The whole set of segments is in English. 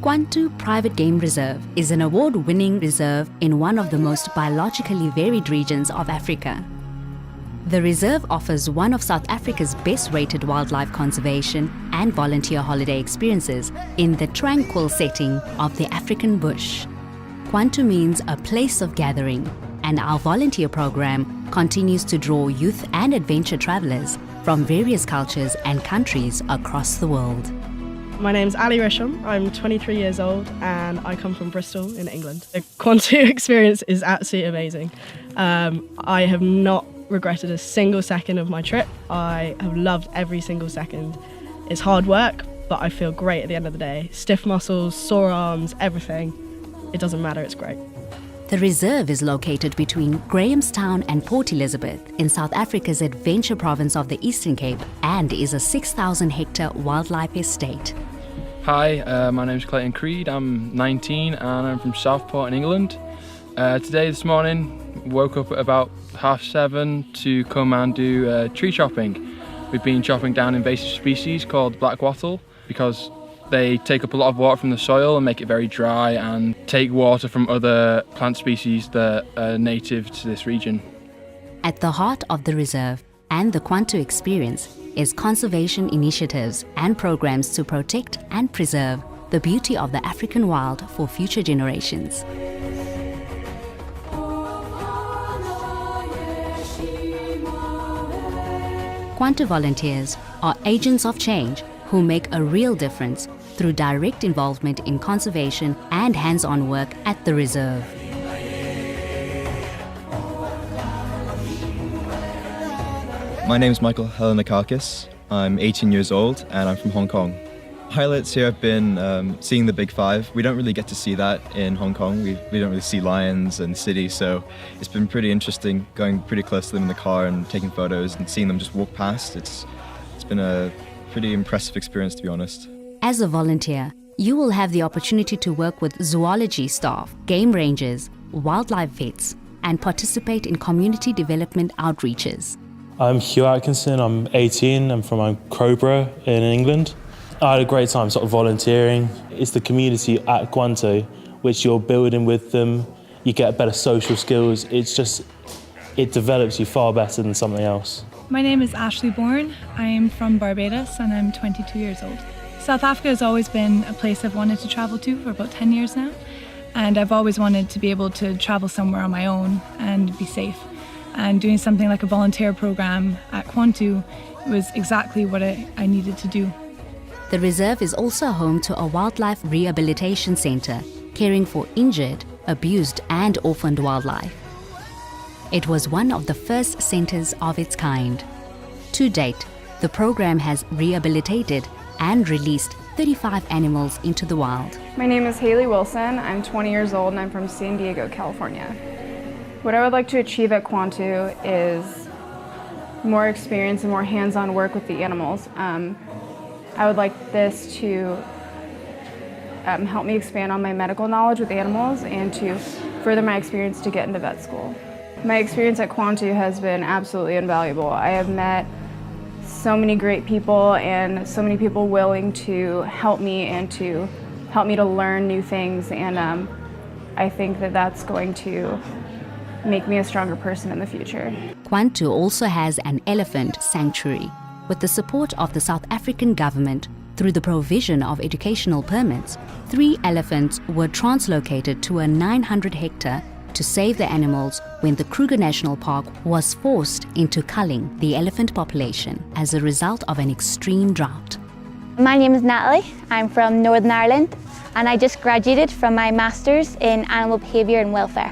Quantu Private Game Reserve is an award-winning reserve in one of the most biologically varied regions of Africa. The reserve offers one of South Africa's best-rated wildlife conservation and volunteer holiday experiences in the tranquil setting of the African bush. Quantu means a place of gathering, and our volunteer program continues to draw youth and adventure travelers from various cultures and countries across the world. My name's Ali Risham, I'm 23 years old and I come from Bristol in England. The Quantu experience is absolutely amazing. I have not regretted a single second of my trip. I have loved every single second. It's hard work, but I feel great at the end of the day. Stiff muscles, sore arms, everything. It doesn't matter, it's great. The reserve is located between Grahamstown and Port Elizabeth in South Africa's Adventure Province of the Eastern Cape and is a 6,000-hectare wildlife estate. Hi, my name's Clayton Creed, I'm 19 and I'm from Southport in England. This morning, woke up at about 7:30 to come and do tree chopping. We've been chopping down invasive species called black wattle because they take up a lot of water from the soil and make it very dry and take water from other plant species that are native to this region. At the heart of the reserve and the Quantu experience is conservation initiatives and programs to protect and preserve the beauty of the African wild for future generations. Quantu volunteers are agents of change who make a real difference through direct involvement in conservation and hands-on work at the reserve. My name is Michael Helenakakis. I'm 18 years old and I'm from Hong Kong. Highlights here have been seeing the Big Five. We don't really get to see that in Hong Kong. We don't really see lions in the city, so it's been pretty interesting going pretty close to them in the car and taking photos and seeing them just walk past. It's been a pretty impressive experience, to be honest. As a volunteer, you will have the opportunity to work with zoology staff, game rangers, wildlife vets, and participate in community development outreaches. I'm Hugh Atkinson, I'm 18, I'm from Crowborough in England. I had a great time sort of volunteering. It's the community at Quantu, which you're building with them. You get better social skills. It develops you far better than something else. My name is Ashley Bourne. I'm from Barbados and I'm 22 years old. South Africa has always been a place I've wanted to travel to for about 10 years now. And I've always wanted to be able to travel somewhere on my own and be safe. And doing something like a volunteer program at Quantu was exactly what I needed to do. The reserve is also home to a wildlife rehabilitation centre, caring for injured, abused and orphaned wildlife. It was one of the first centres of its kind. To date, the program has rehabilitated and released 35 animals into the wild. My name is Haley Wilson. I'm 20 years old and I'm from San Diego, California. What I would like to achieve at Quantu is more experience and more hands-on work with the animals. I would like this to help me expand on my medical knowledge with animals and to further my experience to get into vet school. My experience at Quantu has been absolutely invaluable. I have met so many great people and so many people willing to help me and to help me to learn new things, and I think that that's going to make me a stronger person in the future. Quantu also has an elephant sanctuary with the support of the South African government through the provision of educational permits. 3 elephants were translocated to a 900-hectare to save the animals when the Kruger National Park was forced into culling the elephant population as a result of an extreme drought. My name is Natalie. I'm from Northern Ireland and I just graduated from my Masters in Animal Behaviour and Welfare.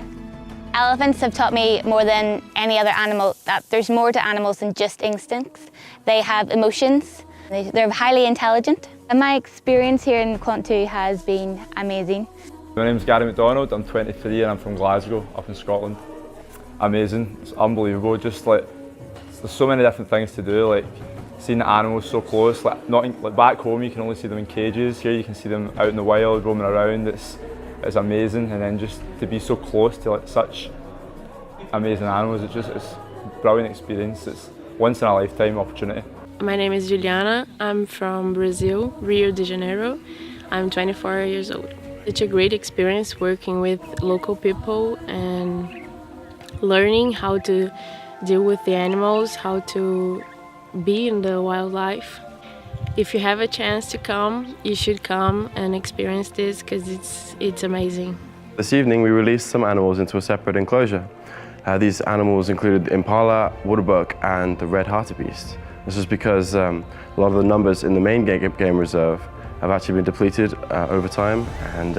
Elephants have taught me more than any other animal that there's more to animals than just instincts. They have emotions, they're highly intelligent. And my experience here in Quantu has been amazing. My name's Gary McDonald, I'm 23 and I'm from Glasgow, up in Scotland. Amazing, it's unbelievable, just like, there's so many different things to do, like seeing the animals so close, like back home you can only see them in cages, here you can see them out in the wild, roaming around, it's amazing, and then just to be so close to like such amazing animals, it's a brilliant experience, it's once in a lifetime opportunity. My name is Juliana, I'm from Brazil, Rio de Janeiro. I'm 24 years old. It's a great experience working with local people and learning how to deal with the animals, how to be in the wildlife. If you have a chance to come, you should come and experience this because it's amazing. This evening we released some animals into a separate enclosure. These animals included the impala, waterbuck and the red hartebeest. This is because a lot of the numbers in the main game reserve have actually been depleted over time, and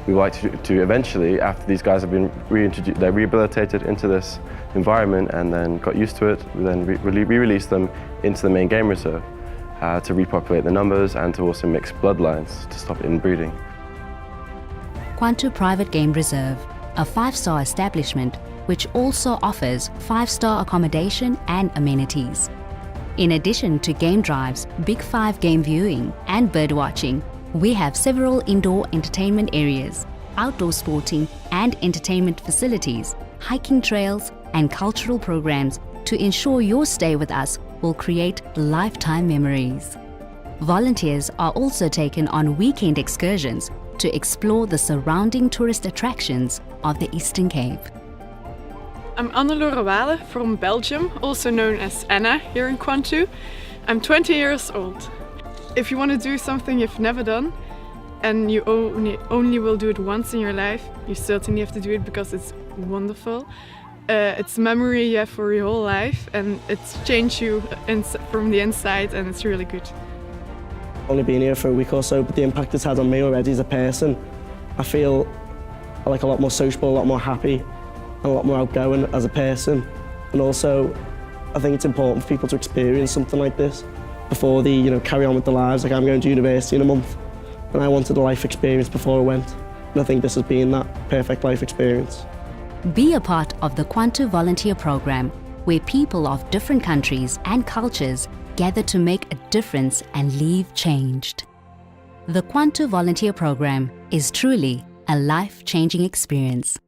we would like to eventually, after these guys have been rehabilitated into this environment and then got used to it, we then re-release them into the main game reserve to repopulate the numbers and to also mix bloodlines to stop inbreeding. Quantu Private Game Reserve, a 5-star establishment which also offers 5-star accommodation and amenities. In addition to game drives, Big 5 game viewing and bird watching, we have several indoor entertainment areas, outdoor sporting and entertainment facilities, hiking trails and cultural programs to ensure your stay with us will create lifetime memories. Volunteers are also taken on weekend excursions to explore the surrounding tourist attractions of the Eastern Cape. I'm Annelore Wale from Belgium, also known as Anna here in Quantu. I'm 20 years old. If you want to do something you've never done and you only will do it once in your life, you certainly have to do it because it's wonderful. It's a memory you have for your whole life and it's changed you from the inside, and it's really good. Only been here for a week or so, but the impact it's had on me already as a person, I feel like a lot more sociable, a lot more happy, and a lot more outgoing as a person. And also, I think it's important for people to experience something like this before they, carry on with their lives. Like, I'm going to university in a month, and I wanted a life experience before I went. And I think this has been that perfect life experience. Be a part of the Quantu Volunteer Program, where people of different countries and cultures gather to make a difference and leave changed. The Quantu Volunteer Program is truly a life-changing experience.